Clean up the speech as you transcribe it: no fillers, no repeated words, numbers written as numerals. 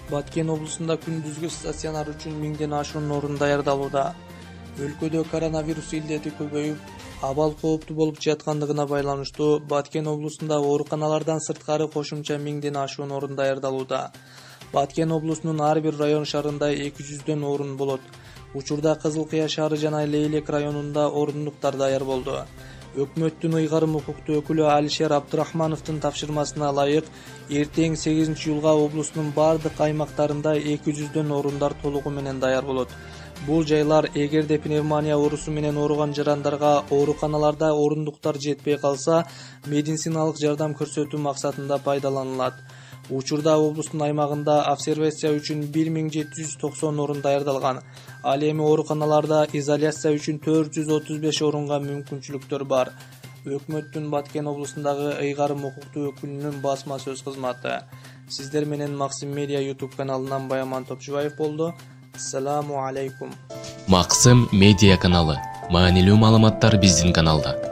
Баткен облусунда күндүзгү стационар үчүн 1000ден ашуун орун даярдалууда. Өлкөдө коронавирус илдети көбөйүп, абал кооптуу болуп жаткандыгына байланыштуу Баткен облусунда ооруканалардан сырткары кошумча 1000ден ашуун орун даярдалууда. Баткен облусунун ар бир район шаарында 200дөн орун болот. Учурда Кызыл Кыя шаары жана Лейлек районунда орундуктар даяр болду. Өкмөттүн ыйгарым укуктуу өкүлү Алишер Абдурахмановдун тапшырмасына ылайык, эртең 8-июлга облустун бардык аймактарында 200дөн орундар толугу менен даяр болот. Бул жайлар эгерде пневмония оорусу менен ооруган жарандарга ооруканаларда орундуктар жетпей калса, медициналык жардам көрсөтүү максатында пайдаланылат. Учурда облустун аймагында обсервация үчүн 1790 орун даярдалган. Ал эми ооруканаларда изоляция үчүн 435 орунга мүмкүнчүлүктөр бар. Өкмөттүн Баткен облусундагы ыйгарым укуктуу өкүлүнүн басма сөз кызматы. Сиздер менен Максим Медиа YouTube каналынан Баяман Топчубаев болду. Ассаламу алейкум. Максим Медиа каналы. Маанилүү маалыматтар биздин каналда.